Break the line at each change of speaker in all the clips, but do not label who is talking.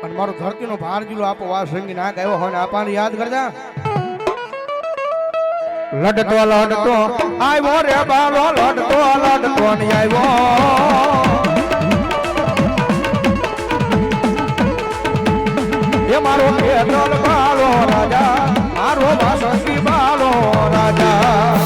અને મારો ધરતીનો ભાર જુલો આપો વા સંગી ના ગાયો હોય ને આપાને યાદ કરજા લડતો લડતો આવ્યો રે બાલો લડતો લડતો ને આવ્યો એ મારો પેટ્રોલ બાલો રાજા મારો વાસંગી બાલો રાજા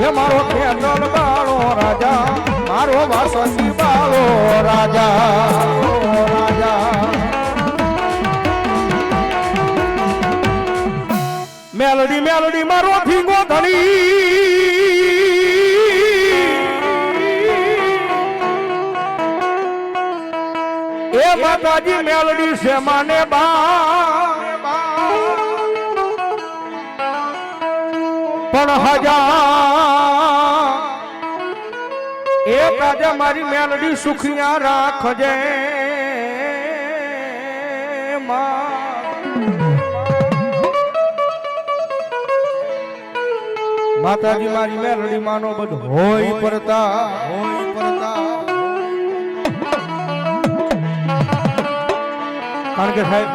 એ મારો ખેતલ બાળો રાજા મારો વાસંગી બાળો રાજા મેલડી મેલડી મારો ફીંગો ધણી એ માતાજી મેલડી છે માને બા પણ હજા એ તાજા મારી મેલડી સુખિયા રાખજે માતાજી મારી મેલડી માનો બધો હોય પડતા કારણ કે સાહેબ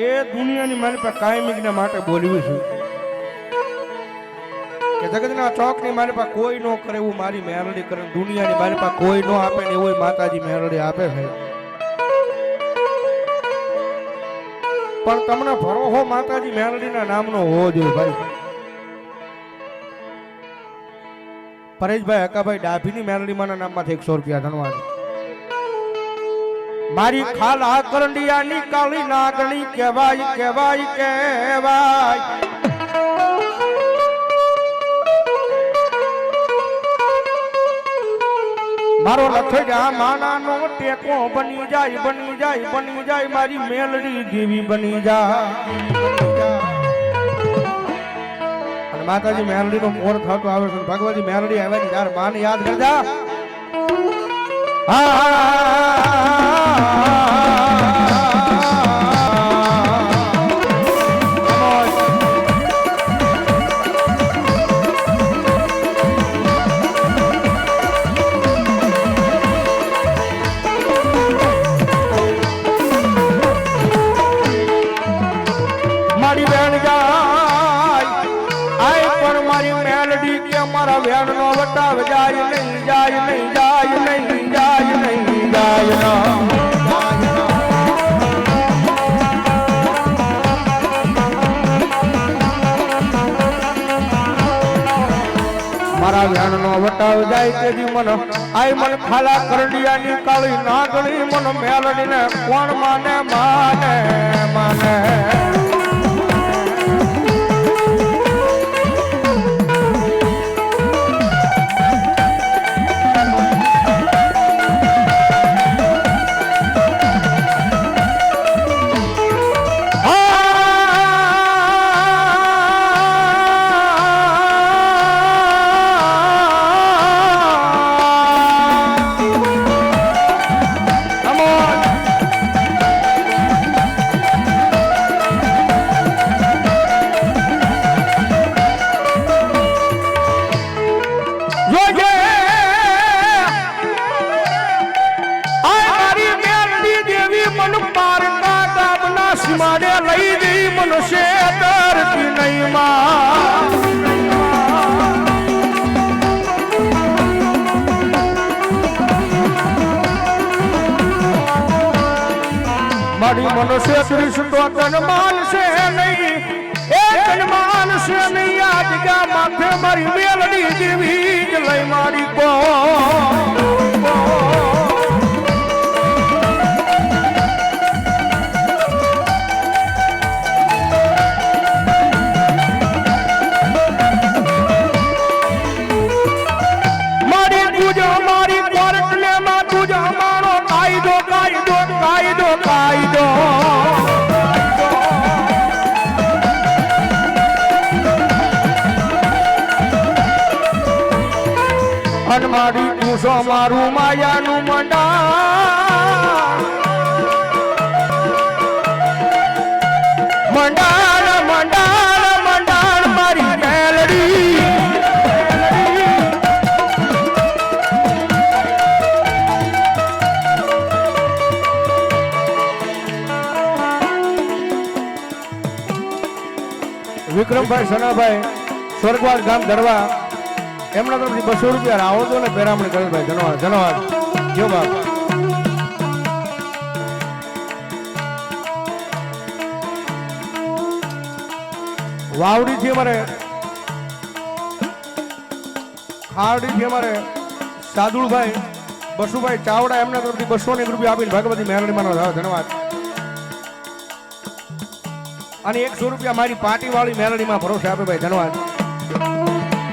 એ દુનિયાની મારી પાસે કાયમિક માટે બોલવી છું કે જગતના ચોકની મારી પાસે કોઈ નો કરે એવું મારી મેલડી કરે દુનિયાની મારી પાસે કોઈ નો આપે ને એવું માતાજી મેલડી આપે છે પણ તમને ભરોહો માતાજી મેલડીના નામનો હોવો જોઈએ ભાઈ પરેશભાઈ હકાભાઈ ડાભીની મેલડી માના નામમાંથી 100 રૂપિયા ધનવાદ મારી ખાલ આ કરંડિયાની કાળી નાગણી કહેવાય કહેવાય કહેવાય મારો લખડા માનાનો ટેકો બની જાય બની જાય બની જાય મારી મેલડી દેવી બની જાય અને માતાજી મેલડી નો મોર થતો આવે છે ભગવતી મેલડી આવે ને યાર માને યાદ કરજા મારી બેન જાય આય પર મારી મેલડી કે મારા વેણ નો વટાવ જાય નહીં જાય નહીં જાય નહીં જાય નહીં જાય મારા વેણ નો વટાવ જાય તેથી મન આય મન ખાલા કરડિયાની કાળી નાગણી મન મેલડી ને કોણ માને માને માને મારી મનુષ્ય દૃષ્ટો તન માનશે નહીં એ તન માનશે નહીં આજ કા માથે મારી મેલડી દેવી જ લઈ મારી કો મારી પૂછો મારું માયાનું મંડાણ મંડાણ મંડાણ મંડાણ મારી મેલડી વિક્રમભાઈ સનાભાઈ સ્વર્ગવાસ ગામ ધરવા એમના તરફથી 200 રૂપિયા રાહો તો ને પેરામણી કરે ભાઈ ધન્યવાદ ધન્યવાદ જો બાપ વાવડી થી અમારે ખાવડી થી અમારે સાદુલભાઈ બસુભાઈ ચાવડા એમના તરફથી 200 રૂપિયા આપીને ભગવતી મેરણીમાં ધન્યવાદ અને 100 રૂપિયા મારી પાર્ટી વાળી મેરણીમાં ભરોસે આપે ભાઈ ધન્યવાદ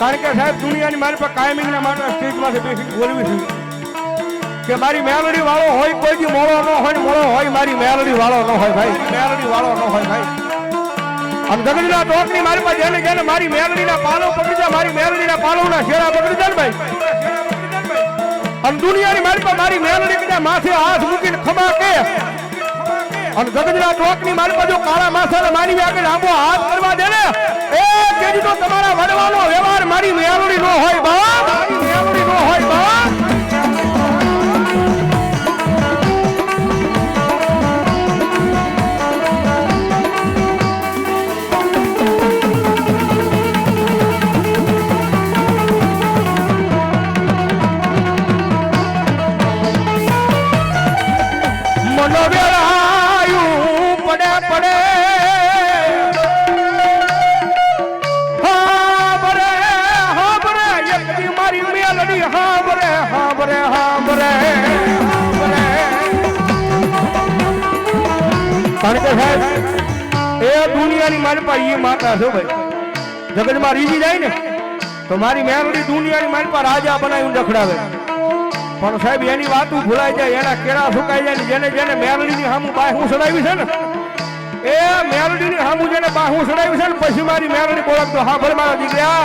કારણ કે સાહેબ દુનિયાની મારી પાસે કાયમિંગના માટે સ્ટેજમાંથી બેસીને બોલવી છે કે મારી મેલડી વાળો હોય કોઈ દી મોળો ન હોય ને મોળો હોય મારી મેલડી વાળો ન હોય ભાઈ મેલડી વાળો ન હોય ભાઈ અને ગગનના ટોકની મારી પાસે જેને જેને મારી મેલડીના પાલો પકડી જાય મારી મેલડીના પાલોના શેરા પકડી જાય ભાઈ અને દુનિયાની મારી પાસે મારી મેલડી કદાચ માથે હાથ મૂકીને ખમા કે અને ગગનના ટોકની મારી પાસે કાળા માથાને મારી આગળ આંબો હાથ કરવા દે ને એ કેજી તો તમારા વડવાનો વ્યવહાર મારી મેલડી નો હોય બા મારી મેલડી નો હોય બા મનો વેળાયું પડે પડે કારણ કે સાહેબ એ દુનિયાની મારી પાસે એ માતા છે ભાઈ જગતમાં રીજી જાય ને તો મારી મેલડી દુનિયાની મારી પાસે રાજા બનાવીને રખડાવે પણ સાહેબ એની વાતો ભૂલાઈ જાય એના કેળા સુકાઈ જાય જેને જેને મેલડીની સામું બાહું ચડાવી છે ને એ મેલડીની સામું જેને બાહું ચડાવી છે ને પછી મારી મેલડી બોલતો હા ભલે મારા દીકરા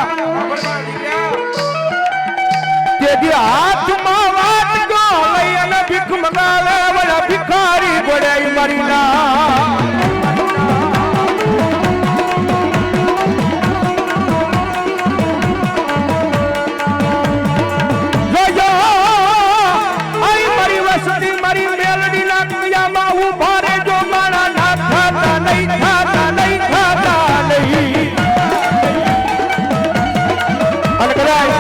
તેથી હાથમાં વાત ગો લઈ અને ભીખ મગાવે વડા ભિખારી ગોડાઈ મારી ના જોજો આઈ મારી વસતી મારી મેલડી ના કયામાં ઉભા રે જો મારા ના ખાતા નહીં ખાતા નહીં ખાતા નહીં અને કદાચ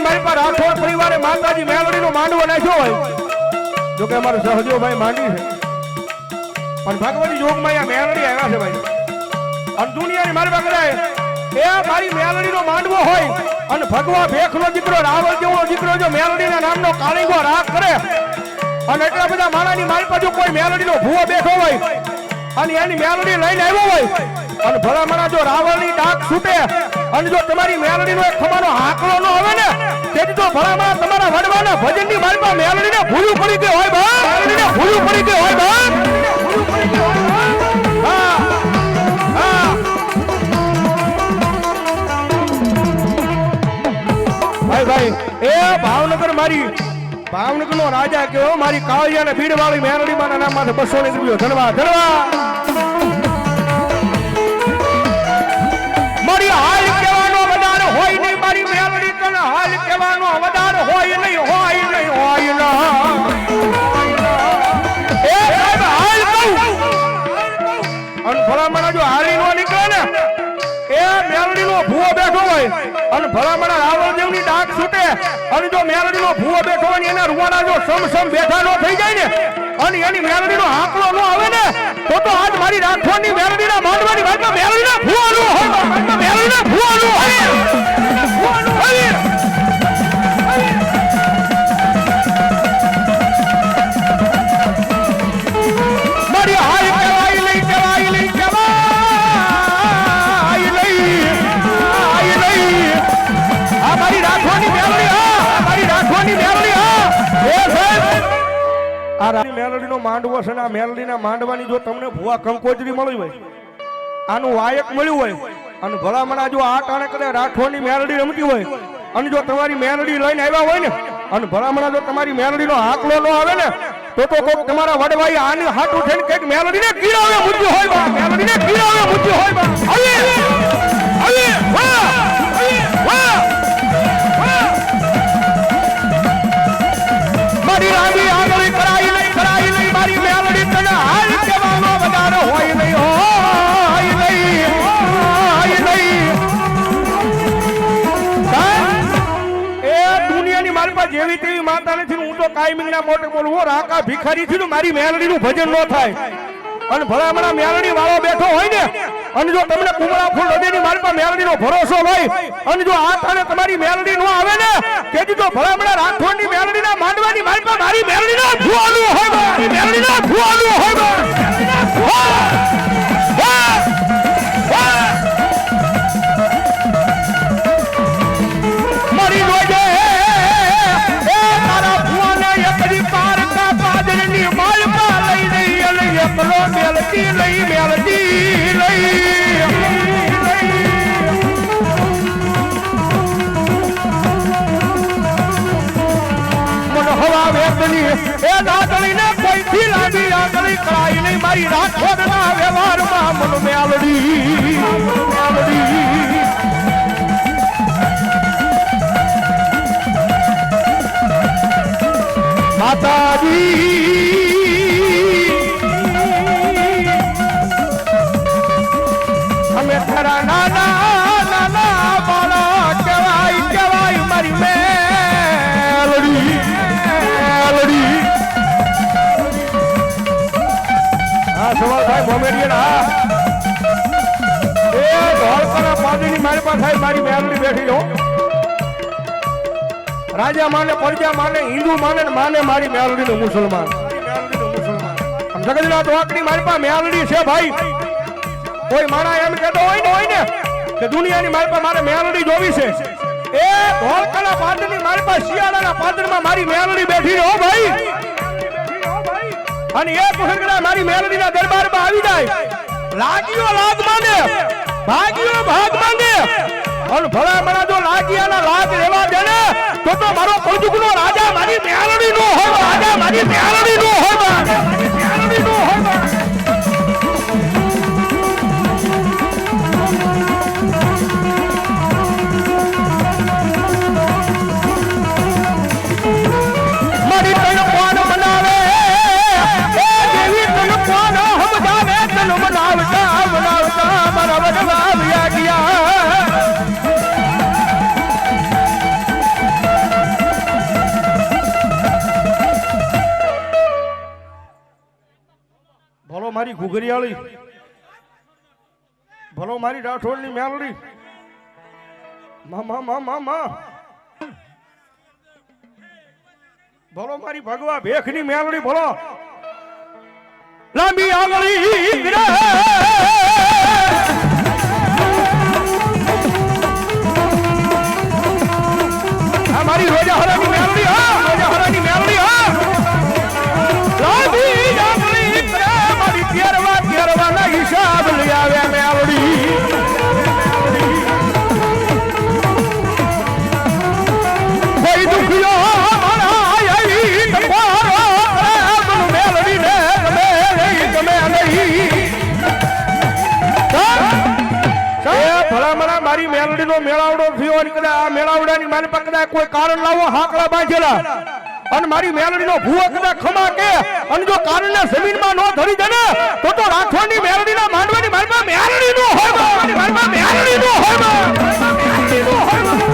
મારી પાસે રાઠોડ પરિવારે માતાજી મેલડીનો માંડવો નાખ્યો હોય જો કે અમારો સહદેવભાઈ માંડી છે પણ ભગવતી યોગમાં આ મેલડી આવ્યા છે ભાઈ અને દુનિયાની મારી પાસે એ મારી મેલડીનો માંડવો હોય અને ભગવા ભેખનો દીકરો રાવળ જેવો દીકરો જો મેલડીના નામનો કાળીગો રાગ કરે અને એટલા બધા માણાની મારી પાસે કોઈ મેલડીનો ભૂવો બેઠો હોય અને એની મેલડી લઈને આવ્યો હોય અને ભલામણા જો રાવળની ડાક છૂટે અને જો તમારી મેલડીનો એક ખમાનો હાકલો ન આવે ને તેથી તો ભલામણા તમારા વડવાના ભજનની મારી પાસે મેલડીને ભૂલું પડી ગયું હોય બા મેલડીને ભૂલું પડી ગયું હોય બા ભૂલું પડી ગયું હોય હા હા ભાઈ ભાઈ એ ભાવનગર મારી ભાવનગરનો રાજા કેવો મારી કાળિયા ને ભીડવાળી મેલડીમાંના નામમાંથી 200 રૂપિયા ધન્યવાદ ધન્યવાદ મારી હાલ કહેવાનો વધાર હોય નહીં મારી મેલડી તને હાલ કહેવાનો વધાર હોય નહીં હોય નહીં હોય ના એ સાહેબ હાલ કહું અને ભલામણા જો હાલી નો નીકળે ને એ મેલડીનો ભૂવો બેઠો હોય અને ભલામણા રાવણદેવની ડાક છૂટે અને જો મેલડીનો ભૂવો બેઠો હોય એના રૂવાડા જો સમ બેઠા ન થઈ જાય ને અને એની મેલડીનો આંકડો ન આવે ને તો આજ મારી રાખવાની મેલડીના માંડવાની વાતમાં મેલડીના ભૂવાનો હોય મેલડીના ભૂવાનો હોય મારી હાય કરાઈ લઈ આ મારી રાખવાની મેલડી મારી રાખવાની મેલડી એ સાહેબ આ મેલડીનો માંડવો છે ને આ મેલડીના માંડવાની જો તમને ભૂવા કંકોત્રી મળી હોય આનું વાયક મળ્યું હોય અને ભલામણા જો આ ટાણે કદાચ રાખવાની મેલડી રમતી હોય અને જો તમારી મેલડી લઈને આવ્યા હોય ને અને ભલામણા જો તમારી મેલડીનો આંકલો ન આવે ને તો કોક તમારા વડવાઈ આની હાથ ઉઠે ને કઈક મેલડીને કીડાવે મૂક્યું હોય બા મેલડીને કીડાવે મૂક્યું હોય બા હવે મારી રામી આગળ કરાઈ લઈ મારી મેલડી તને હાલ કેવાનો વધારો હોય નહીં જેવી તેવી માતા નથી હું તો કાયમીના મોટે બોલવો રાકા ભિખારી થી મારી મેલડી નું ભજન ન થાય અને ભલામણા મેલડી વાળો બેઠો હોય ને અને જો તમને કુમળા ફૂલ હૃદયની મારી પાસે મેલડી નો ભરોસો હોય અને જો આ તાણે તમારી મેલડી નો આવે ને કે જો ભલામણા રાખોડની મેલડી ના માંડવાની મારી પાસે મારી મેલડી ના ભૂવાનું હોય મારી મેલડી ના ભૂવાનું હોય મારી રોજે મારી રાખોડના વ્યવહારમાં મન મેલડી માતાજી અમે ખરા નાના બાળા કહેવાય મારી મેલડી હા સવાલ થાય ભોમેડિયન હા એ ધોળકના પાદરીની મારી પાસે થાય મારી મેલડી બેઠી હો રાજા માને પ્રજા માને હિન્દુ માને મારી મેલડી નું મુસલમાન જગતના દ્વાકડી મારી પાસે મેલડી છે ભાઈ કોઈ માણા એમ કહેતો હોય ને કે દુનિયાની મારી પાસે મારે મેલડી જોવી છે એ ધોળકાના પાદરની મારી પાસે શિયાળાના પાદરમાં મારી મેલડી બેઠી હો ભાઈ અને એ પુરગડા મારી મેલડીના દરબારમાં આવી જાય લાગ્યો લાગ માંગે ભાગ્યો ભાગ માંગે અને ભલામણા જો લાગિયાના લાગ લેવા દે ને તો મારો કળજુગનો રાજા મારી મેલડી નો હોય રાજા મારી મેલડી નો હોય મેલડી નો હોય મારી તન કોણ બનાવે એ દેવી તન કોણ સમજાવે તન બનાવતા મારા વડવા આવ્યા ગયા ભલો મારી ઘુઘરિયાળી ભલો મારી રાઠોડની મેલડી મા ભલો મારી ભગવા ભેખની મેલડી ભલો લાંબી આંગળી મારી રોજા હરાની મેલડી રોજા હરાની મેલડી લાંબી આંગળી કેરવાના હિસાબ લઈ આવે મેલડી કોઈ દુખિયો મારા આવી તમારો મેલડી ને ગમે નહીં ભલામણા મારી મેલડી નો મેળાવડો થયો અને કદાચ આ મેળાવડાની મારી પાસે કદાચ કોઈ કારણ લાવો હાકડા બાંધેલા અને મારી મેલડી નો ભૂવો કદાચ ખમા કે અને જો કાનને જમીનમાં નો ધરી દે ને તો રાખવાની મેલડી ના માંડવાની મારી પાસે મેલડી નો હોય મારી પાસે મેલડી નો હોય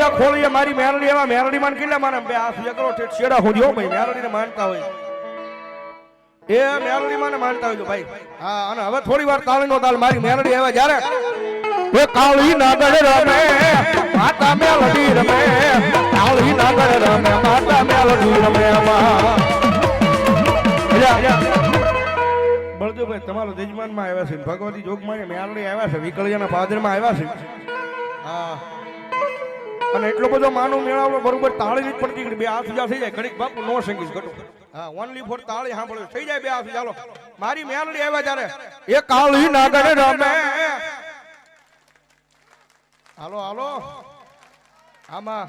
બધા ખોલીએ મારી મેરડી એવા મેરડી માં કેટલા માને બે હાથ એકરો છેડા હું જો ભાઈ મેરડી ને માનતા હોય એ મેરડી માં માનતા હોય ભાઈ હા અને હવે થોડી વાર તાળી નો તાલ મારી મેરડી એવા જ્યારે એ કાળી નાગર રમે માતા મેલડી રમે કાળી નાગર રમે માતા મેલડી રમે બળદેવભાઈ તમારો જજમાન માં આવ્યા છે ભગવતી જોગ માં મેલડી આવ્યા છે વિકળિયાના પાદર માં આવ્યા છે હા અને એટલો બધો માનો મેળાવડો બરોબર તાળી જ પડતી બે હાથ જા થઈ જાય ઘડીક બાપુ નો સંગીત ઘટો હા ઓનલી ફોર તાળી સાંભળ્યો થઈ જાય બે હાથ ચાલો મારી મેલડી આવ્યા ત્યારે એ કાળી નાગર રમે હાલો હાલો આમાં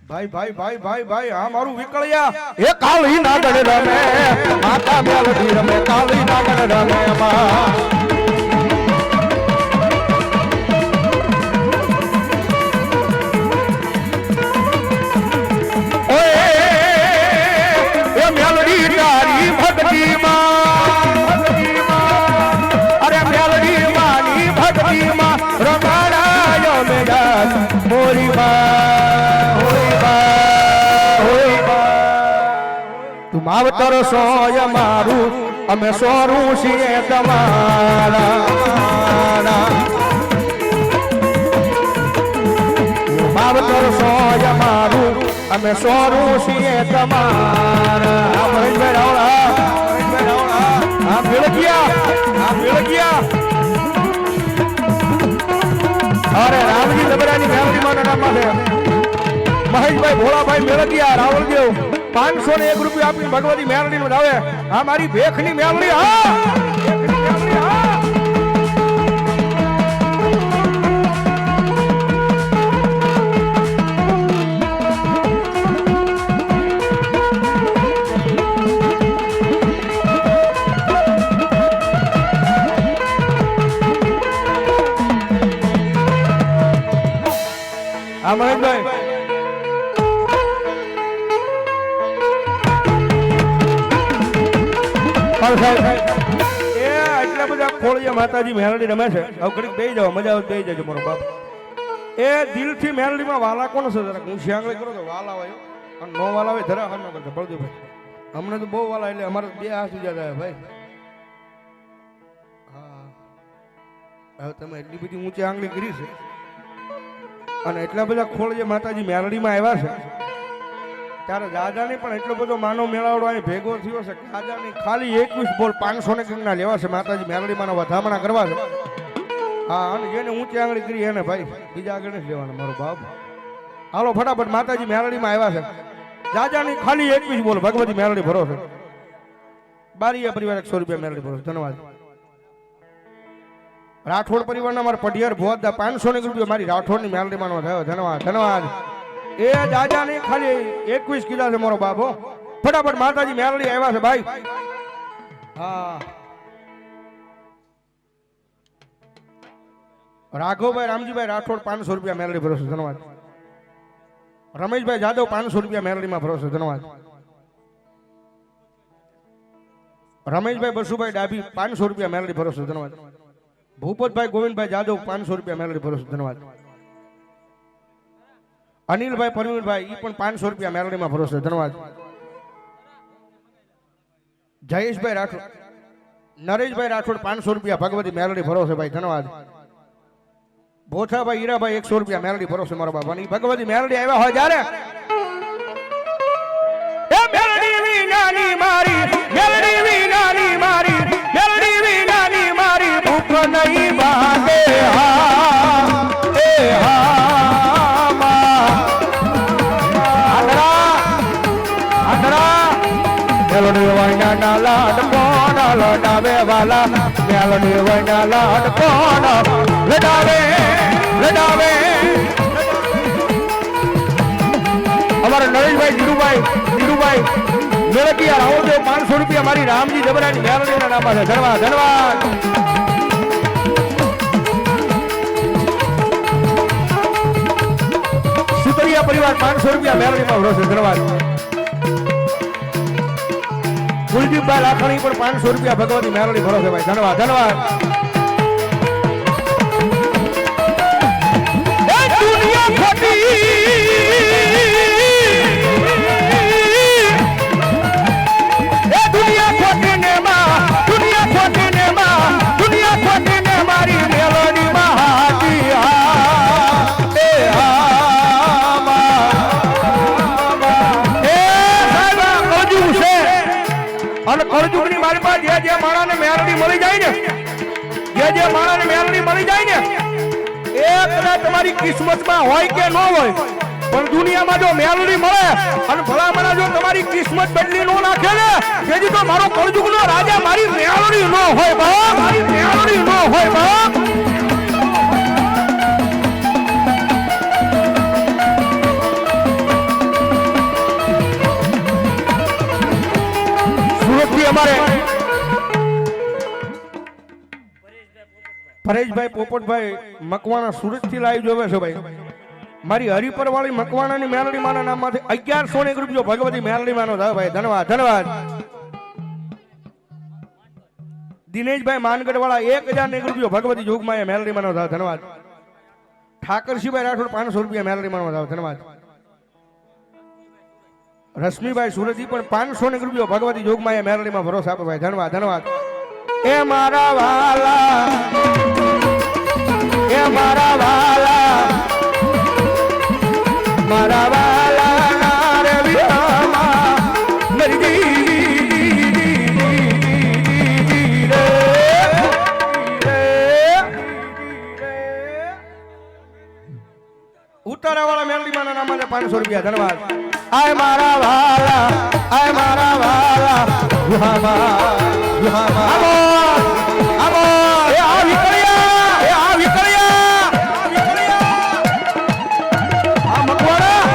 ભાઈ ભાઈ ભાઈ ભાઈ ભાઈ આ મારું વિકળિયા એ કાળી નાગર રમે માતા મેલડી રમે કાળી નાગર રમે માવતર સોય મારું અમે સોરું છીએ તમારા માવતર સોય મારું અમે સોરું છીએ તમારા આ ભેળકિયા અરે રામજી લબરાની મેલડી માં નામ છે મહેશભાઈ ભોળાભાઈ મેળકિયા રાવળદેવ 501 રૂપિયા આપીને ભગવતી મેલડી નું લાવે આ મારી ભેખની મેલડી હા મહેશભાઈ એટલા બધા ખોળિયા માતાજી મેલડી રમે છે હવે ઘડીક બેસી જાવ મજા આવે બેસી જજો મારો બાપ એ દિલથી મેલડીમાં વાલા કોણ છે જરાક હું શ્યાંગળી કરો તો વાલા હોય અને નો વાલા હોય ધરા હાર ન કરતા બળદેવભાઈ અમને તો બહુ વાલા એટલે અમારે બે હાથ ઉજા જાય ભાઈ હા હવે તમે એટલી બધી ઊંચી આંગળી કરી છે અને એટલા બધા ખોળિયા માતાજી મેલડીમાં આવ્યા છે ત્યારે દાદાને પણ એટલો બધો માનો મેળાવડો અહીં ભેગો થયો છે દાદાને ખાલી 21 બોલ 500 ને કંઈકના લેવા છે માતાજી મેલડીમાંના વધામણા કરવા છે હા અને જેને ઊંચી આંગળી કરી એને ભાઈ બીજા આગળ નથી લેવાના મારો બાપ હાલો ફટાફટ માતાજી મેલડીમાં આવ્યા છે દાદાની ખાલી 21 બોલ ભગવતી મેલડી ભરો છે બારીયા પરિવાર 100 રૂપિયા મેલડી ભરો ધન્યવાદ રાઠોડ પરિવારના મારા પઢિયાર ભોદા 500 રૂપિયા મારી રાઠોડની મેલડીમાંનો થયો ધન્યવાદ ધન્યવાદ એ દાદા ને ખાલી 21 કીધા છે મારો બાપો ફટાફટ માતાજી મેલડી આવ્યા છે ભાઈ હા રાઘવભાઈ રામજીભાઈ રાઠોડ 500 રૂપિયા મેલડી ભરોસે ધન્યવાદ રમેશભાઈ જાદવ 500 રૂપિયા મેલડીમાં ભરોસે ધન્યવાદ રમેશભાઈ બસુભાઈ ડાભી 500 રૂપિયા મેલડી ભરોસે ધન્યવાદ ભૂપતભાઈ ગોવિંદભાઈ જાદવ 500 રૂપિયા મેલડી ભરોસે ધન્યવાદ અનિલભાઈ પરવીનભાઈ ઈ પણ 500 રૂપિયા મેલડીમાં ભરોસે ધન્યવાદ જયેશભાઈ રાઠોડ નરેશભાઈ રાઠોડ 500 રૂપિયા ભગવતી મેલડી ભરોસે ભાઈ ધન્યવાદ ભોથાભાઈ હીરાભાઈ 100 રૂપિયા મેલડી ભરોસે મારો બાપાની ભગવતી મેલડી આવ્યા હોય જ્યારે એ મેલડી વિનાની મારી મેલડી વિનાની મારી મેલડી વિનાની મારી ભૂખ નહીં ભાગે હા એ હા મેલડી વૈના લાડ કોણ લડાવે વાલા મેલડી વૈના લાડ કોણ લડાવે લડાવે અમારા નરેશભાઈ ધીરુભાઈ મેળકિયા રાવળદેવ 500 રૂપિયા મારી રામજી જબરાની મેલડીના નામ છે ધન્યવાદ ધન્યવાદ સુતરિયા પરિવાર 500 રૂપિયા મેલડીમાં ભરોસે ધન્યવાદ કુલદીપભાઈ લાખણી પણ 500 રૂપિયા ભગવતી મેલડી ભરો છે ભાઈ ધન્યવાદ ધન્યવાદ દુનિયા ખોટી દુનિયા ખોટી ને મારી મેલડી માં હાથી અને કળજુગની મારી પાસે જે માણાને મેલડી મળી જાય ને જે માણાને મેલડી મળી જાય ને એ કદાચ તમારી કિસ્મતમાં હોય કે ન હોય પણ દુનિયામાં જો મેલડી મળે અને ભલામણા જો તમારી કિસ્મત બદલી ન નાખે ને તેથી તો મારો કળજુગનો રાજા મારી મેલડી ન હોય બાપ મારી મેલડી ન હોય બાપ અમારે પરેશભાઈ પોપટભાઈ મકવાણા સુરત થી લાવી જોવે છે ભાઈ મારી હરિપર વાળી મકવાણાની મેલડી માના નામમાંથી 1101 રૂપિયો ભગવતી મેલડી માનો થાય ભાઈ ધન્યવાદ ધન્યવાદ દિનેશભાઈ માનગઢ વાળા 1001 રૂપિયો ભગવતી જોગમાં મેલડી માનો થાય ધન્યવાદ ઠાકરસિંહભાઈ રાઠોડ 500 રૂપિયા મેલડી માનો થાય ધન્યવાદ રશ્મિભાઈ સુરતી પણ 500 રૂપિયો ભગવતી જોગમાં મેલડીમાં ભરોસા આપે ભાઈ ધન્યવાદ ધન્યવાદ એ મારા વાલા મારા વાલા નારે વિહામાં ઉતારાવાળા મેલડીમાં નામ 500 રૂપિયા ધન્યવાદ આય મારા વાલા યુહામા આમો એ આ વિકળિયા આ મકવાડા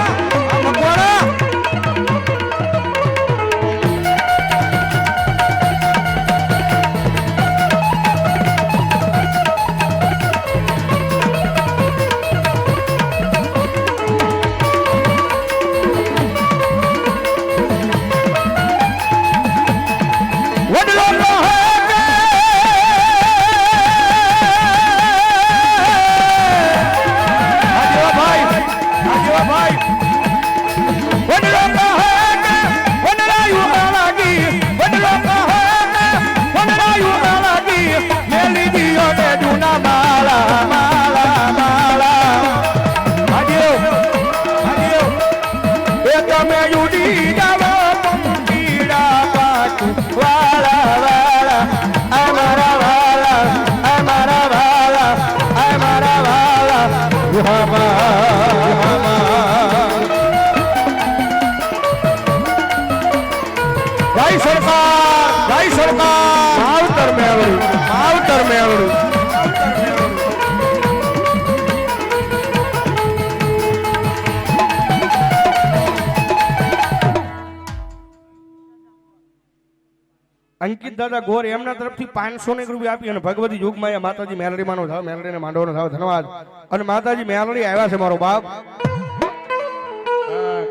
અંકિત દાદા ગોર એમના તરફથી 500 રૂપિયા આપી અને ભગવતી જોગમાં માતાજી મેલડી માનો થાવ મેલડીને માંડવાનો થાવ ધન્યવાદ અને માતાજી મેલડી આવ્યા છે મારો બાપ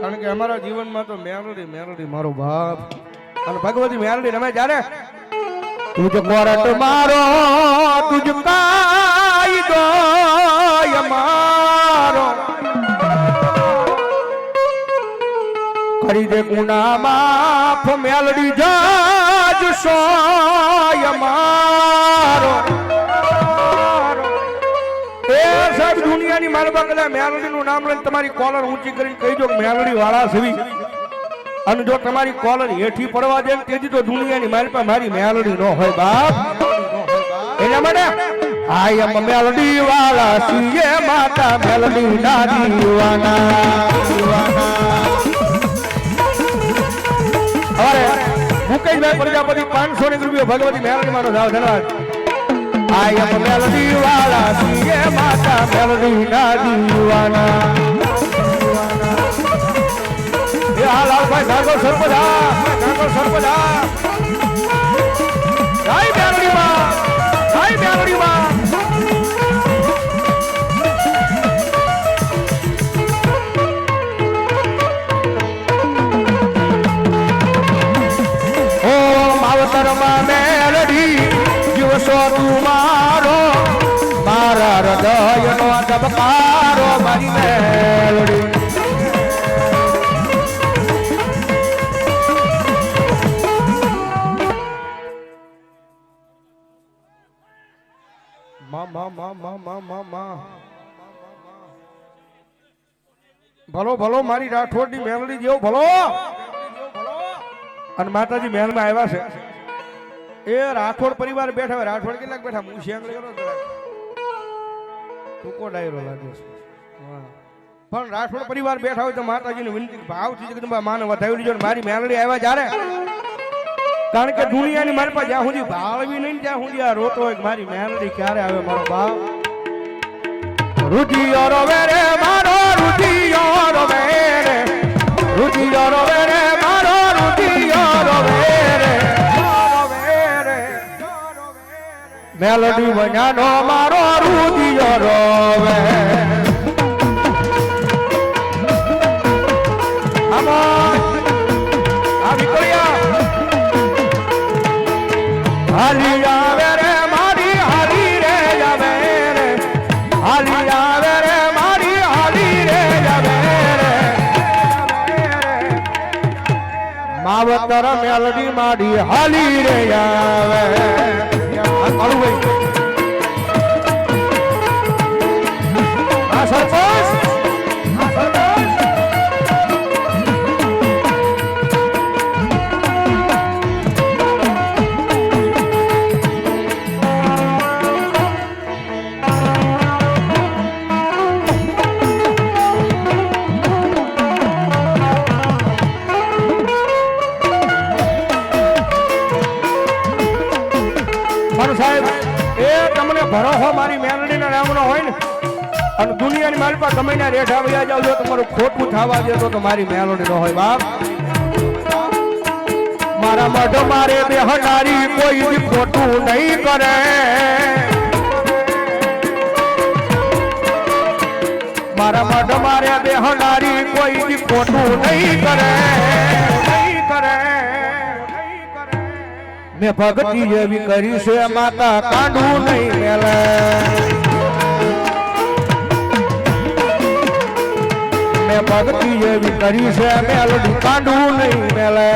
કારણ કે અમારા જીવનમાં તો મેલડી મારો બાપ અને ભગવતી મેલડી રમે જ્યારે તુજ કોરટ મારો તુજ કાઈ ગોય મારો કરી દે ગુના માફ મેલડી જાજ સોય મારો એ સબ દુનિયાની માલબા કદા મેલડી નું નામ લઈને તમારી કોલર ઊંચી કરીને કહી દો મેલડી વાળા સવી અને જો તમારી કોલર હેઠી પડવા દે તેથી તો દુનિયાની માલપા મારી મેલડી નો હોય બાપ એના માટે આઈ એમ મેલડી વાળા સીએ માતા મેલડી ના દીવાના અરે મુકેશભાઈ પ્રજાપતિ 500 રૂપિયા ભગવતી મેલડી માનો જાવ ધન્યવાદ આઈ એમ મેલડી વાળા સીએ માતા મેલડી ના દીવાના એ આ લાલભાઈ ઠાકોર સરપંચ જય મેલડી માં ઓ ધબકારો મારી મેલડી ભલો ભલો મારી રાઠોડની મેલડી જેવો ભલો અને માતાજી મહેલ માં આવ્યા છે એ રાઠોડ પરિવાર બેઠા હોય રાઠોડ કેટલાક બેઠા હું શેંગડી કરો ટૂંકો ડાયરો લાગ્યો છે પણ રાઠોડ પરિવાર બેઠા હોય તો માતાજીની વિનંતી ભાવથી જગદંબા માને વધાવી દીજો મારી મેલડી આવ્યા જ્યારે કારણ કે દુનિયાની મારી પાસે જ્યાં સુધી ભાળવી નહીં ત્યાં સુધી આ રોતો હોય મારી મેલડી ક્યારે આવે મારો બાપ રુધિયો રોવે રે મારો રુધિયો રોવે રે રુધિયો રોવે રે મારો રુધિયો રોવે રે મેલડી વજાનો મારો રુધિયો રોવે હાલી આવે રે મારી હાલી રે જાવે રે હાલી આવે રે મારી હાલી રે જાવે રે માવતર મેલડી મારી હાલી રે આવે આ સરપંચ સાહેબ એ તમને ભરોસો મારી મેલડીના નામનો હોય ને અને દુનિયાની મારી પાસે ગમે ના રેઠ આવ્યા જાવ જો તમારું ખોટું થવા દે તો મારી મેલડી નો હોય બાપ મારા મઢ મારે બેહનારી કોઈ બી ખોટું નહીં કરે મારા મઢ મારે બેહનારી કોઈ બી ખોટું નહીં કરે મેં ભક્તિ જેવી કરી છે માતા કાંડું નહીં મેલે મેં ભક્તિ જેવી કરી છે મેલડી કાંડું નહીં મેલે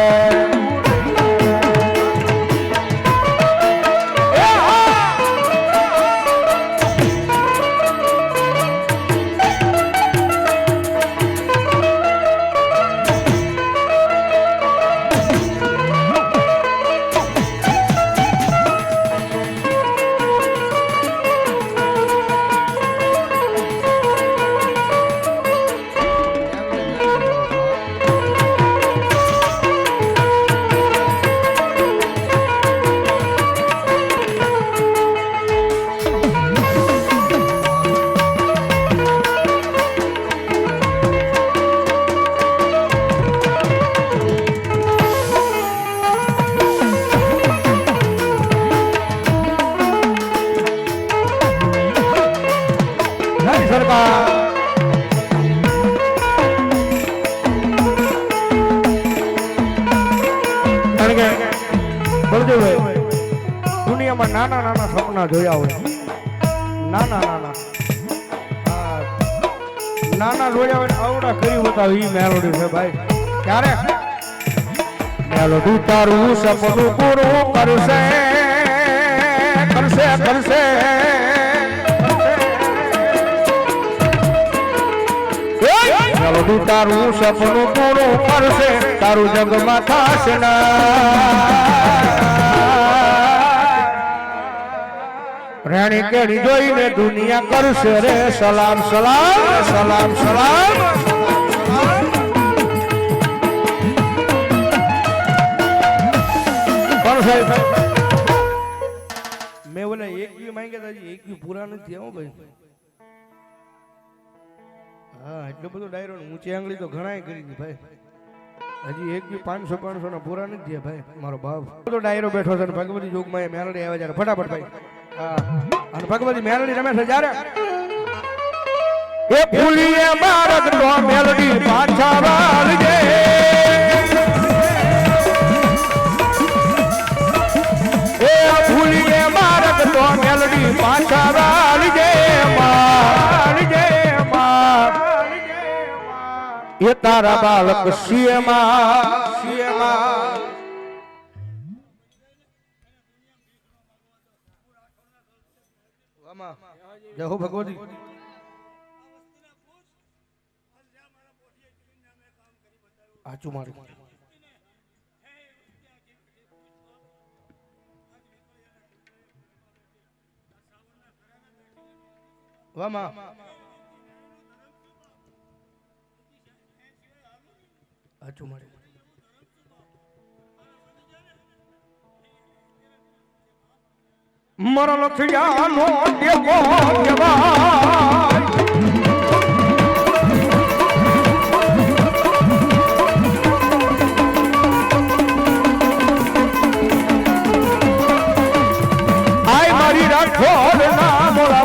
દુનિયામાં નાના નાના સપના જોયા હોય નાના જોયા હોય આવડા કરી બતાવી મેલોડી છે ભાઈ ક્યારે મેલોડી તારું સપનું પૂરું કરશે કરશે કરશે મેલોડી તારું સપનું પૂરું કરશે તારું જગમાં થશે રાણી કેડી જોઈને દુનિયા કરશે રે સલામ સલામ સલામ સલામ મેં બોલે એક બી માંગ્યા હતા એક બી પૂરા નથી આવું ભાઈ હા એટલું બધું ડાયરો ઊંચી આંગળી તો ઘણા કરી હતી ભાઈ હજી એક બી 500 ના પૂરા નથી થયા ભાઈ મારો બાપ બધો ડાયરો બેઠો છે ભગવતી જોગમાં મેલડી આવ્યા જ્યારે ફટાફટ ભાઈ અને ભગવતી મેલડી રમે છે જ્યારે એ ફૂલીએ મારત નો મેલડી પાછા વાળજે એ ફૂલીએ મારત નો મેલડી પાછા વાળજે એ તારા બાલક સીએમાં જય હો ભગવતી આચું મારી વામા આચું મારી મરણ થયાનો દેવો કહેવાય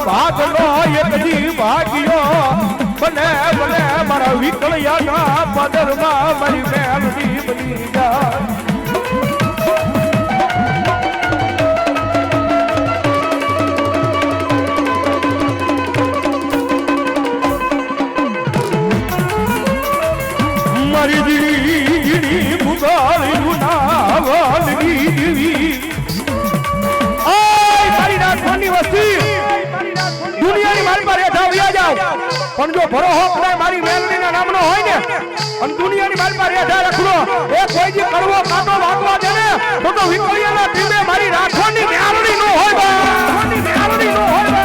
ભાગનો એક જી ભાગ્યો બને બને મારા વિકળિયાના પદરમાં મારી મેલડી બની જાય મારી જીડી ભૂગાળ્યું ના વાલગી દેવી મારી રાખવાની વસ્તી દુનિયાની મારી પર રેઠા વ્યા જાવ પણ જો ભરોહો કરાય મારી મેલડીના નામનો હોય ને અને દુનિયાની મારી પર રેઠા રાખડો એ કોઈ જે કરવો કાટો વાગવા દે ને તો વિકળિયાના દિલે મારી રાખવાની મેલડી નો હોય મેલડી નો હોય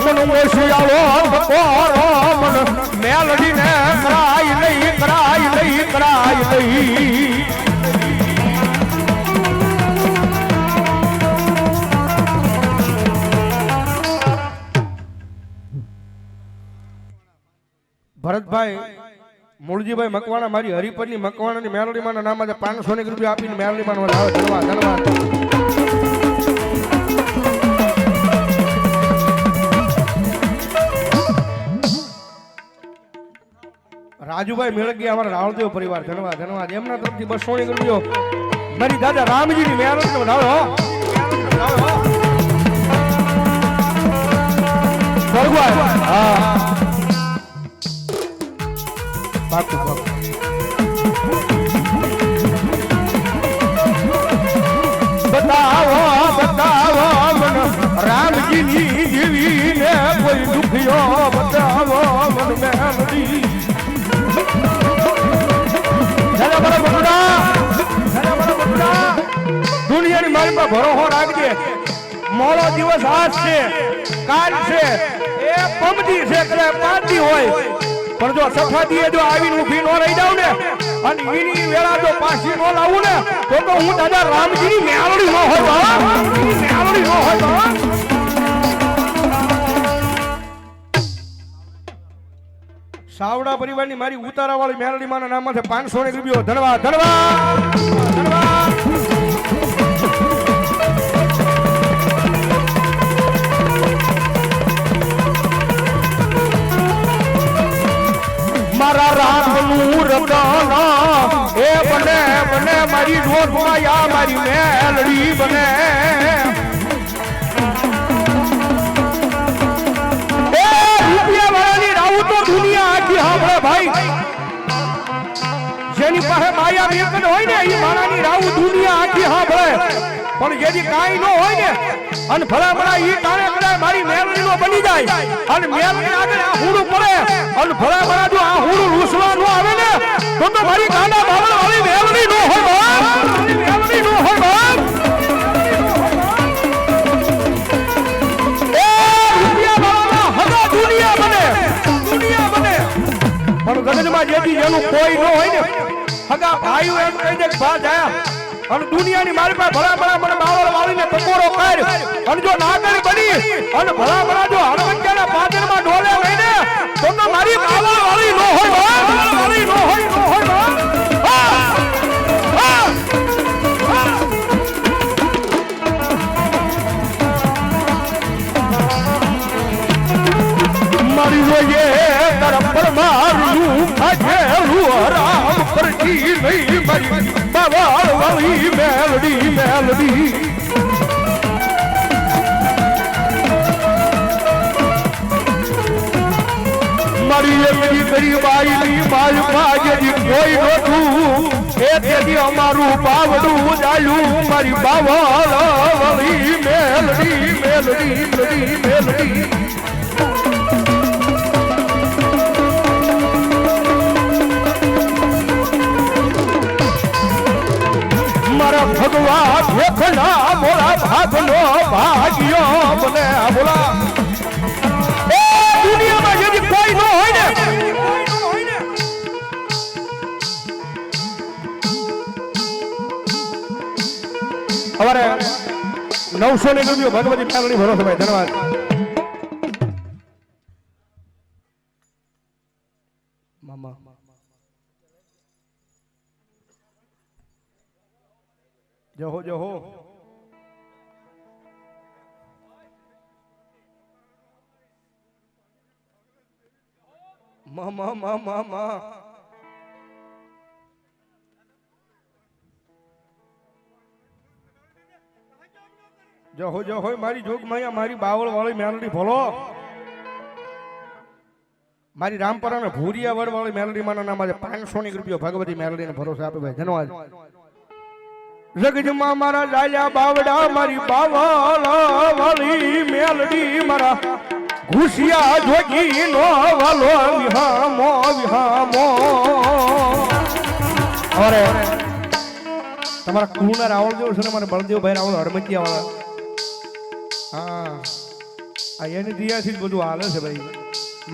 મનો શિયાળો બપોરો મન મેલડી ને કરાય લઈ ભરતભાઈ મૂળજીભાઈ મકવાણા મારી હરિપરની મકવાણાની મેલડીમાં નામ આજે 500 રૂપિયા આપીને મેલડીમાં આવે ધન્યવાદ રાજુભાઈ મેળગી અમારા રાવળદેવ પરિવાર ધન્યવાદ એમના તરફથી 200 રૂપિયો મારી દાદા રામજીની મેલડી બનાવો હા બતાવો મન રામજીની જીવીને કોઈ દુખ્યો બતાવો મન મેલડી દુનિયાની મારી પર ભરોસો રાખજે મોડો દિવસ આજ છે કાલ છે એ પમદી છે કે પાતી હોય પણ જો સફાદીએ જો આવીને ઊભી ન રહી જાવ ને અને ઈની વેળા જો પાછી ન લાવું ને તો હું દાદા રામજીની મેલડી ન હોય મેલડી ન હોય સાવડા પરિવારની મારી ઉતારાવાળી મેલડી માના નામમાંથી 500 રૂપિયો ધન્યવાદ મારા રામનું રતના એ બને મારી રોજમાયા મારી મેલડી બને જેની પાસે માયા મેકન હોય ને એ મારાની રાવ દુનિયા આખી સાંભળે પણ જેથી કાંઈ ન હોય ને અને ભલામણા એ કાણે કદાય મારી મેલડી નો બની જાય અને મેલડી આગળ આ હુડું પડે અને ભલામણા જો આ હુડું રૂસવા ન આવે ને તો મારી કાંડા બાવળ વાળી મેલડી નો હોય મેલડી નો હોય પણ ગગનમાં જેથી જેનું કોઈ ન હોય ને હગા ભાઈઓ એમ કહી દે કે બા જાયા અને દુનિયાની મારી પાસે ભલા મને બાવળ વાળીને ટકોરો કર અને જો નાગરી બની અને ભલા જો હનુમંતના પાદરમાં ઢોલે લઈને તો મારી બાવળ વાળી ન હોય વાળી ન હોય મારી જોઈએ તરફ પર મારું ખાજેલું રામ પરથી નહીં મારી બાવળ વાળી મેલડી મેલડી મારી એકડી કરી બાઈની બાજ ભાગેજી કોઈ નહોતું એ તેથી અમારું પાવડું ડાયું મારી બાવળ વાળી મેલડી મેલડી મેલડી મેલડી મારા ભગવા ભેખના મોરા ભાગનો ભાગ્યો બને બોલા એ દુનિયામાં જેથી કોઈ ન હોય ને અમારે 900 ની રૂપિયો ભગવતી મેલડી ભરોસો ભાઈ ધન્યવાદ મામા જહો જહો મામા મામા મામા જહો જહો મારી જોગ માયા મારી બાવળ વાળી મેલડી ભોલો મારી રામપરા ને ભૂરિયા વડ વાળી મેલડી માના નામ આજે 500 ની રૂપિયો ભગવતી મેલડી ને ભરોસે આપે ભાઈ ધન્યવાદ જગજમાં મારા લાલ્યા બાવડા મારી બાવળ વાળી મેલડી મારા ઘુસિયા જોગી નો વાલો વિહામો વિહામો અરે તમારા કુળના રાવળ જેવો છે ને મારે બળદેવભાઈ રાવળ હરમતિયા વાળા હા આ એની દિયાથી જ બધું હાલે છે ભાઈ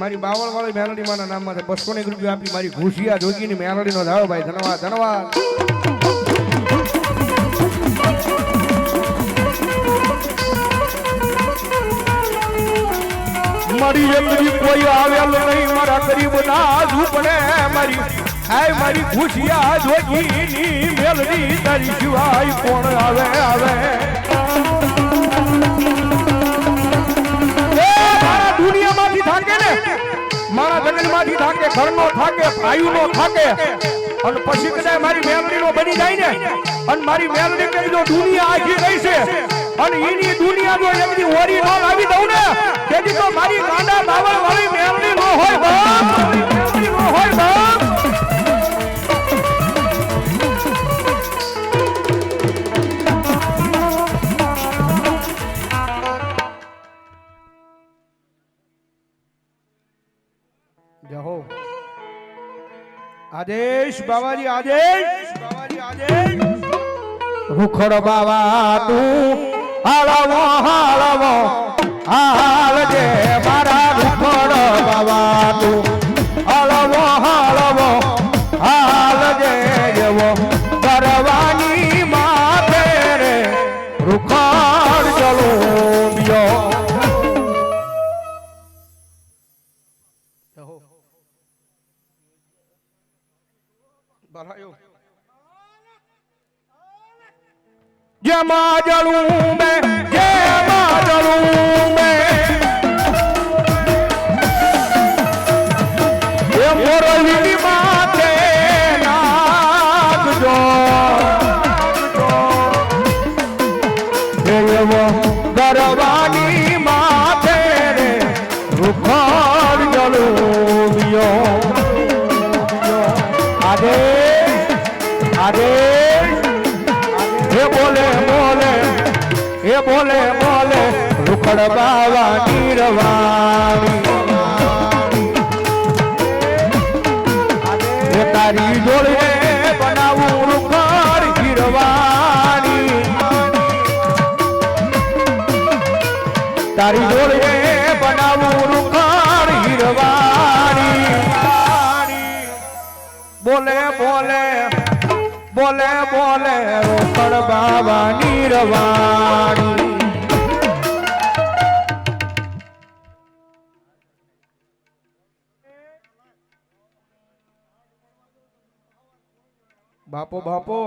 મારી બાવળ વાળી મેલડી માના નામમાં 200 ની રૂપિયા આપી મારી ઘુસિયા જોગીની મેલડી નો ધાવ ભાઈ ધન્યવાદ ધન્યવાદ મારી એકડી કોઈ આવેલ નહીં મારા ગરીબ ના ઝૂપડે મારી હાય મારી ખુશિયા જોગીની મેલડી તારી સિવાય કોણ આવે આવે મારા દુનિયામાંથી થાકે ને મારા જગતમાંથી થાકે ઘરનો થાકે ભાઈનો થાકે અને પછી કદાચ મારી મેલડીનો બની જાય ને અને મારી મેલડી કઈ જો દુનિયા આખી ગઈ છે અને એની દુનિયા જો એકદી ઓરી નો લાવી દઉં ને તેથી તો મારી ગાંડા બાવળ વાળી મેલડી નો હોય બાપ મેલડી નો હોય બાપ જહો આદેશ બાવાજી આદેશ બાવાજી આદેશ રૂખડ બાવા તું હાલવો હાલવો હાલજે મારા રૂખડ બાવા તું હાલવો હાલવો હાલજે એવો કરવાની માથે રે રૂખડ ચલો બ્યો બરાયો जमा जलूं मैं जमा जलूं मैं ये मोरली माते नाग जो ये वो गरवानी माते रे रुखार जलूं यो आदेश आदेश ये बोले बोले रुखड़ बाबा नीरवाणी ये तारी जोड़े बनाऊं रुखड़ गिरवाणी तारी जोड़े बनाऊं रुखड़ गिरवाणी बोले बोले बोले बोले रुखड़ बाबा नीरवाणी बापो बापो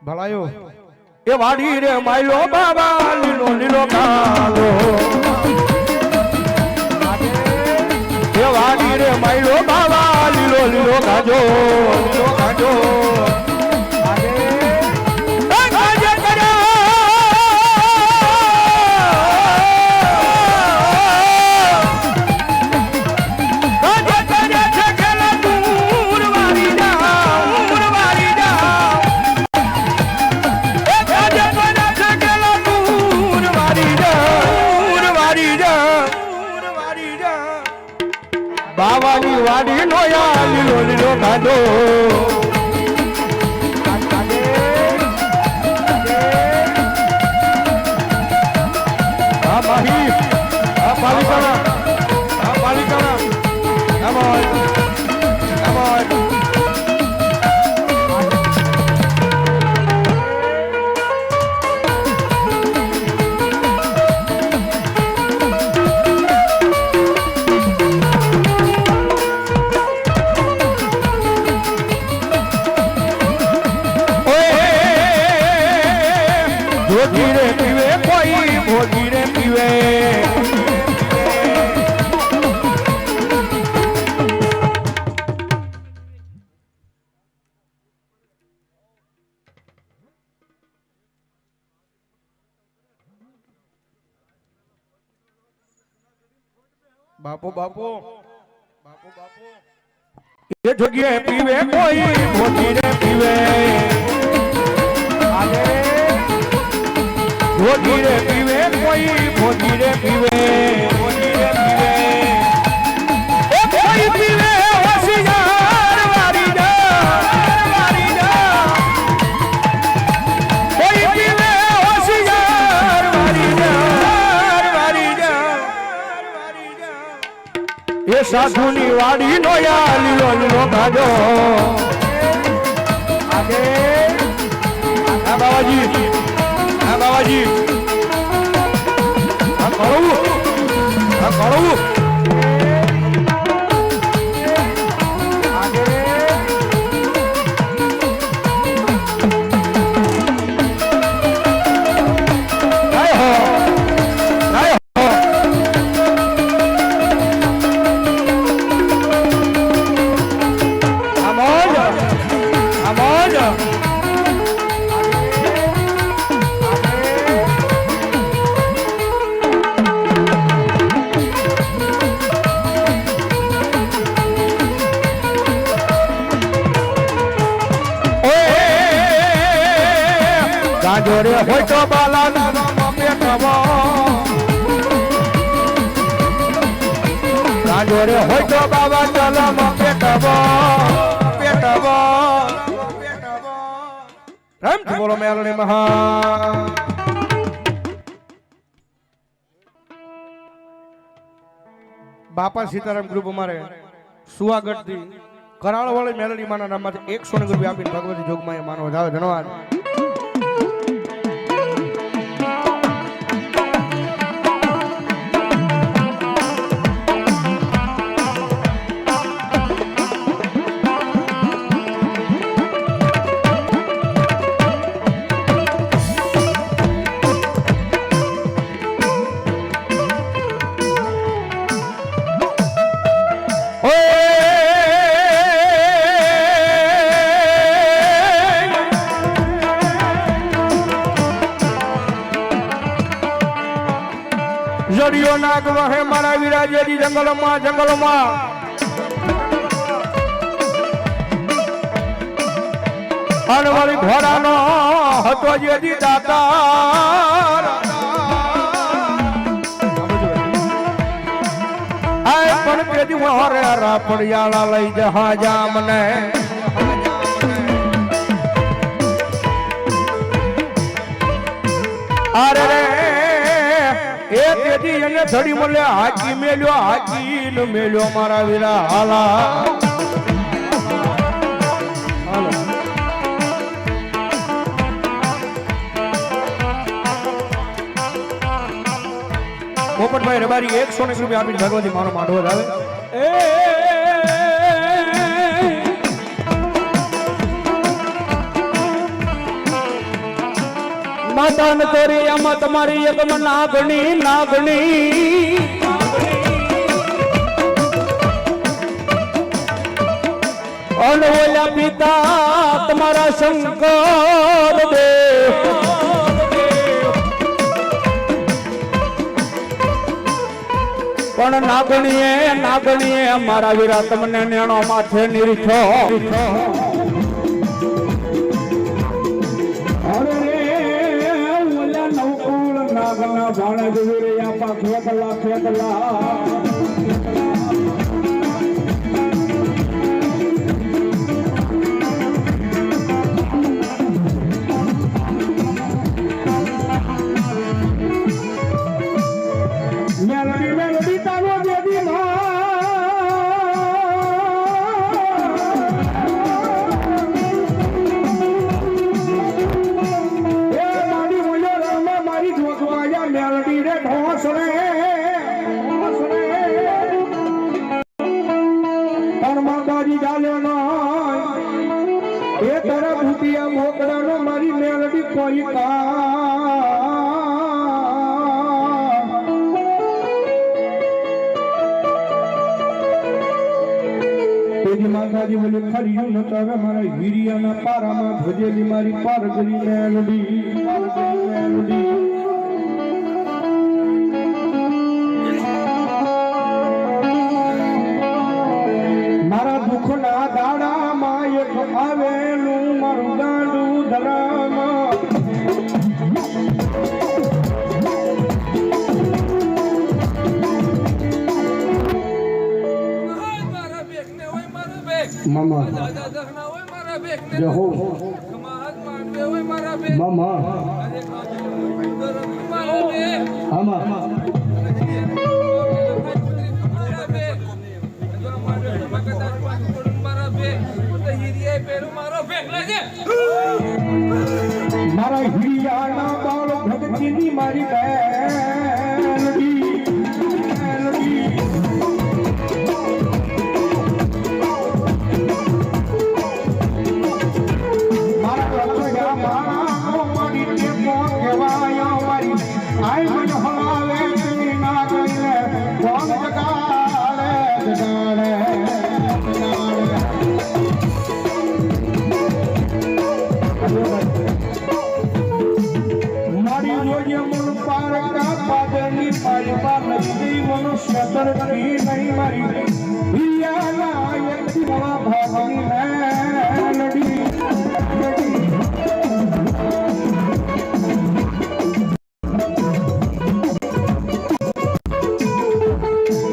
भलायो ए वाड़ी रे माइलो बाबा लीलो लीलो कालो ए वाड़ी રે માયલો બાવા લીલો લીલો ગાજો લીલો ગાજો બાવાની વાડી નો યા લીલો લીલો ગાજો આ માહી આ પાલિકાના come on ભોગી રે પીવે કોઈ ભોગી રે પીવે બાપો બાપો બાપો બાપો એ જગ્યાએ પીવે કોઈ ભોગી રે પીવે ભોગી રે પીવે કોઈ ભોગી રે પીવે કોઈ પીવે હોશિયાર વારી જા કોઈ પીવે હોશિયાર વારી જા એ સાધુની વાડી નો યા લીલો લીલો ગાજો આગે આ બાવાજી બાબાજી આ કળવું જોરે હોય તો બાલા નામાં પેટવો જોરે હોય તો બાબા ચલામાં પેટવો રામથી બોલો મેલણી મહા બાપા સીતારામ ગ્રુપ અમારે સુવાગઢ થી કરાળ વાળી મેલડી માના નામમાંથી 100 રૂપિયા આપીને ભગવતી જોગમાં માનવ જાવ ધન્યવાદ જડિયો નાગ વહે મારા વિરાજેજી જંગલમાં અનવળી ઘોડાનો હતો જેજી દાતાર આય પણ કેદી વહરે રા પડિયાળા લઈ જહાજા મને અરે રે એ તેજી એને ધડી મળ્યા હાકી મેલ્યો મારા વીરા હાલા પોપટભાઈ રબારી 100 રૂપિયા આપીને ભગવતી મારો માંડવો આવે માતાન તોરી આમાં તમારી એકમ નાગણી પિતા તમારા શંકર દેવ પણ નાગણીએ મારા વીરા તમને નેણો માથે નીરછો નાગના ભાણે ગુરે આપા ખેતલા મેલડી તારો દેવી મારી જોગવાયા મેલડી રે ઢોસ રે પણ માતાજી ચાલ્યો એ તારા ભૂતિયા મોકડાનો મારી મેલડી કોઈ માતાજી બોલે ખર્યું ન તો હવે મારા વીરિયાના પારામાં ભજેલી મારી પારગરી મેલડી મારા દુઃખના દાડામાં એક આવેલું મારું ગાંડું ધરામાં Mama, Jehovah, Mama, Mama, મારા હિરિયાના બાળ ભક્તિની મારી નહીં મારી હિરિયાના એક ભાગની મેલડી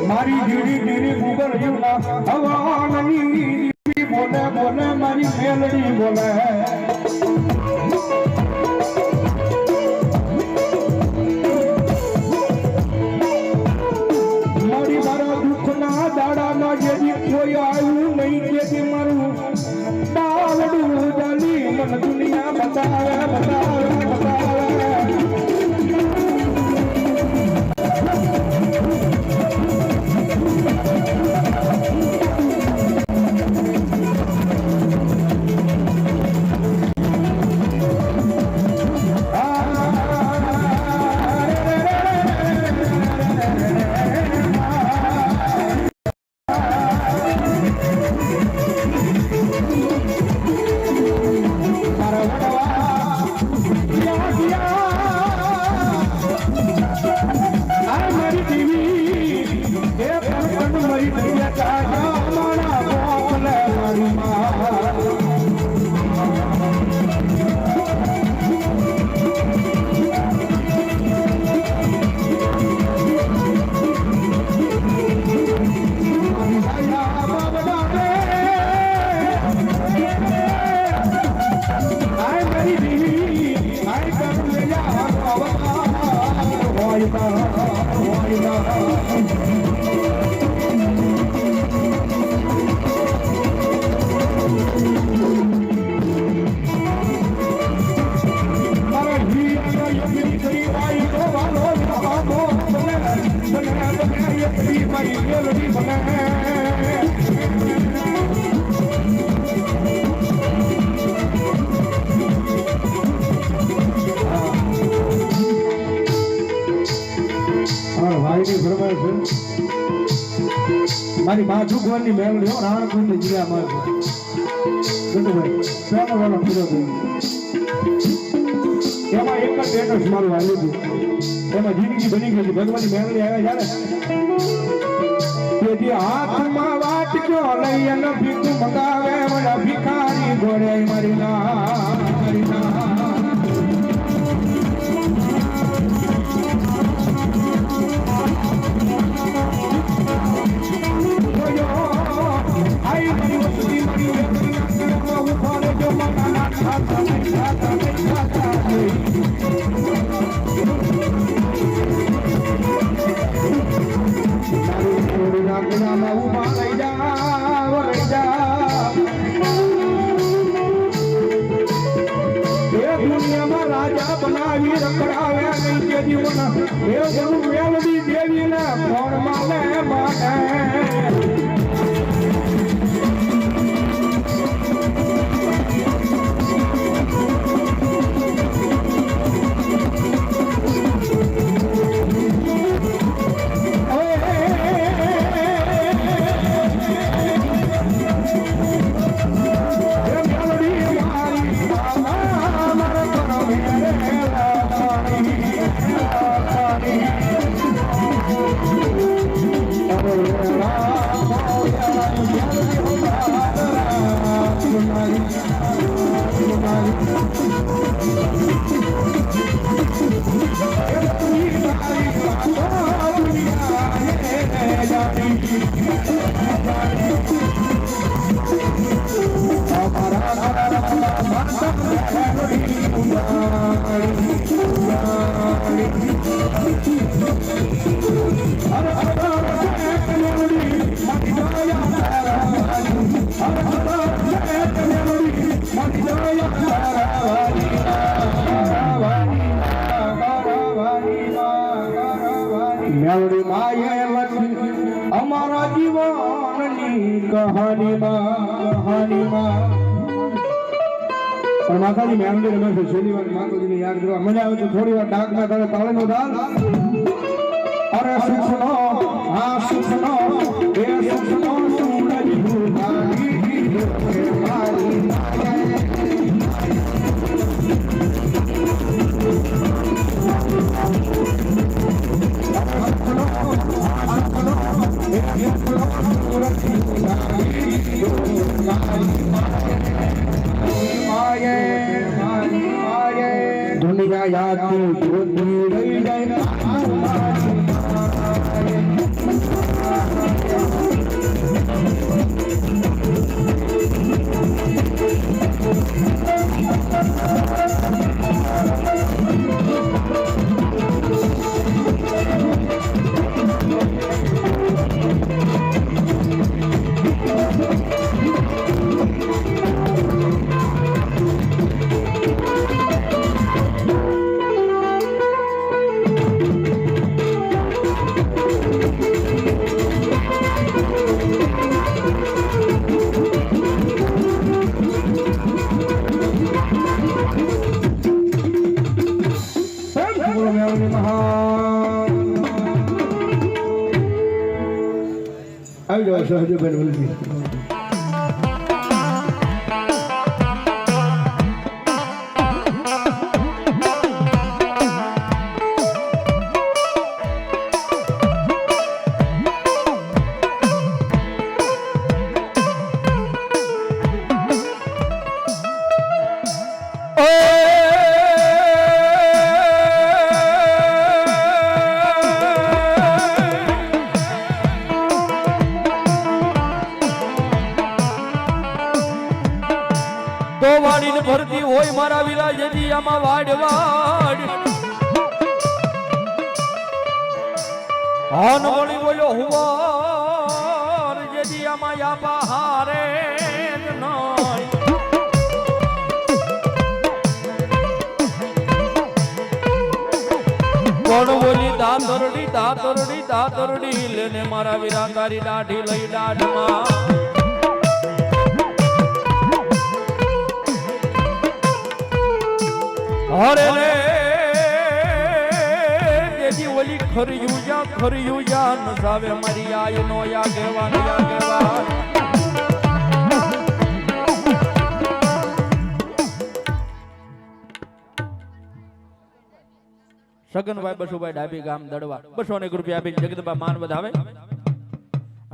મારી ધીરી ગુગળ્યું હવાની બોલે મારી મેલડી બોલે કોઈ આવ્યું નહીં તેથી મારું બાલડું જાલી મન દુનિયા બતાવે મારી બાજુ ગોળની મેળવી રાણપુરની જિલ્લામાં એમાં એક જ સ્ટેટસ મારું આવ્યું હતું એમાં જિંદગી બની ગઈ ભગવાનની મેળવી આવ્યા જ્યારે તેથી હાથમાં વાટક્યો લઈ અને ભીખ મંગાવે મને ભિખારી ઘોડે મારી ના રાજા બનાવી રખડાવે નહીં કે જીવન એ ગુરુ મેલડી દેવીને કોણ માને માને મેલડી માએ લખી અમારા જીવનની કહાનીમાં પણ માતાજી મેલડી રમે છે છેલ્લી વાર માતાજીને યાદ કરવા મજા આવે છે થોડી વાર ડાકના તાળે તાળેનો દાલ અરે સુખનો હા સુખનો એ સુખનો સૂરજ ભૂલાવી મારી दुनिया याद આવી જાઓ સહજભાઈ બોલતી વાડીને ભરતી હોય મારા વિરાજજી આમાં વાડ વાડ હાન વળી બોલ્યો હુવાર જેજી આમાં યા બહારે નઈ કોણ બોલી દાતરડી લેને મારા વિરા તારી દાઢી લઈ દાઢમાં અરે રે જેજી ઓલી ખરિયું જા નસાવે મારી આય નો યા કેવા સગનભાઈ બસુભાઈ ડાબી ગામ દડવા 200 રૂપિયા આપીને જગદંબા માન વધાવે.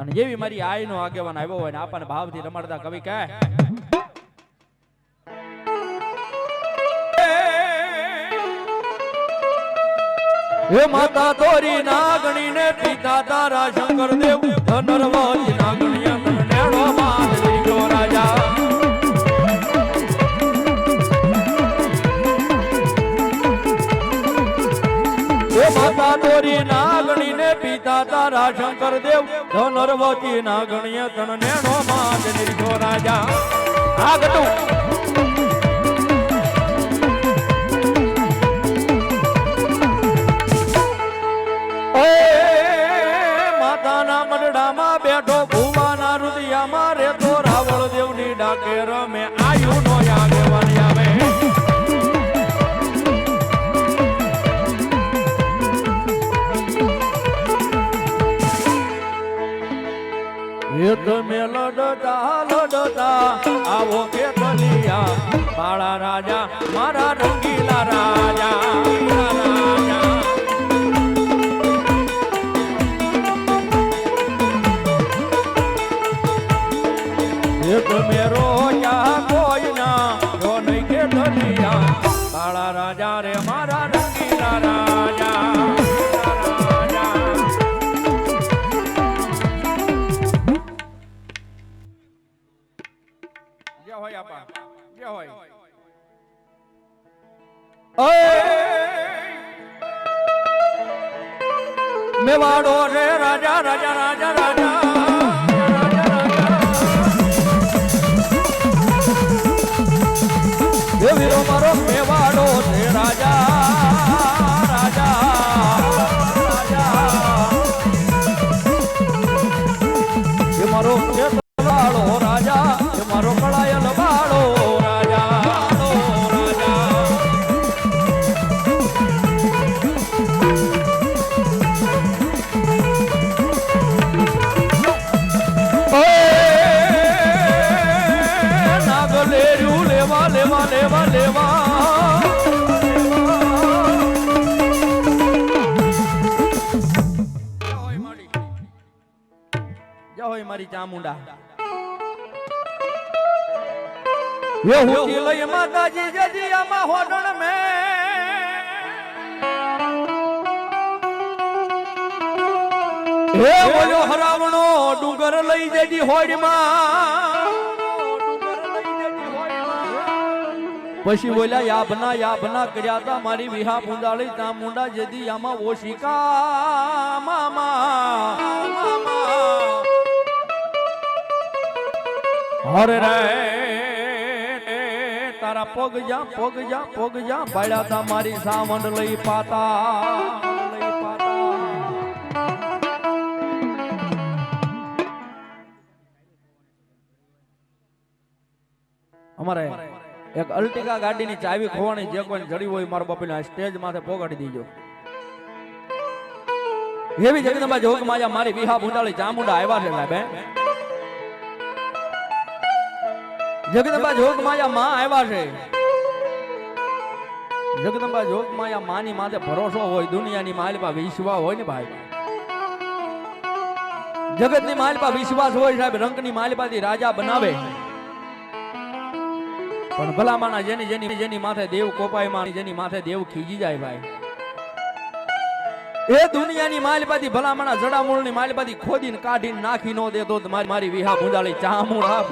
અને જેવી મારી આઈનો આગેવાન આવ્યો હોય ને આપણને ભાવથી રમાડતા કવિ કહે હે માતા તોરી નાગણી ને પિતા તારા શંકર દેવ ધનરવતી નાગણીયા તન નેડો માન લીધો રાજા. હે માતા તોરી નાગણી ને પિતા તારા શંકર દેવ ધનરવતી નાગણીયા તન નેડો માન લીધો રાજા. આ ગતું બેઠો ભુવાના રુદિયામાં રેતો રાવળ દેવની ડાકે રમે આયુ નો આગેવાન આવે. એ તમે લડતા આવો કે બલિયા મારા રાજા મારા રંગીલા રાજા. મેરો યા કોઈ ના રો નહીં કે ધનિયા કાળા રાજા રે મારા રંગીલા રાજા. જે હોય આપા જે હોય મેવાડો રે રાજા રાજા રાજા રાજા. વીરો મારો મેવાડો છે રાજા રાજા રાજા. એ મારો વાળો રાજા એ મારો કળાયલ વાળો રાજા રાજા. નાગલેરું લેવા લેવા લેવા લેવા જય હોય મારી ચામુંડા. યો હુતી લઈ માતાજી જજીયામાં હોડણ મે હે બોલ્યો હરાવણો ડુંગર લઈ જજી હોડમાં. પછી બોલ્યા યાભના કર્યા તા મારી વિહા પૂંજાળી ચામુંડા જદી આમાં ઓશિકા મામા. હરે રે તારા પગ જા પાડ્યા તા મારી સાવંડ લઈ પાતા. અમારે એક અલ્ટિકા ગાડીની ચાવી ખોવાની જે કોઈ જડી હોય મારા બાપીને સ્ટેજ માથે પોગાડી દીજો. એવી જગદંબા જોગ માયા મારી વિહા ભૂંડાળી ચામુંડા આવ્યા છે સાહેબ. જગદંબા જોગ માયા માં આવ્યા છે. જગદંબા જોગ માયા માની માથે ભરોસો હોય દુનિયાની માલપા વિશ્વાસ હોય ને ભાઈ. જગતની માલપા વિશ્વાસ હોય સાહેબ. રંગની માલપાથી રાજા બનાવે પણ ભલામાના જેની માથે દેવ કોપાય માં જેની માથે દેવ ખીજી જાય ભાઈ. એ દુનિયાની માલપાથી ભલામાના જડામૂળની માલપાથી ખોદીને કાઢીને નાખી નો દે તો મારી વિહા ભૂંજાળી ચામુંડા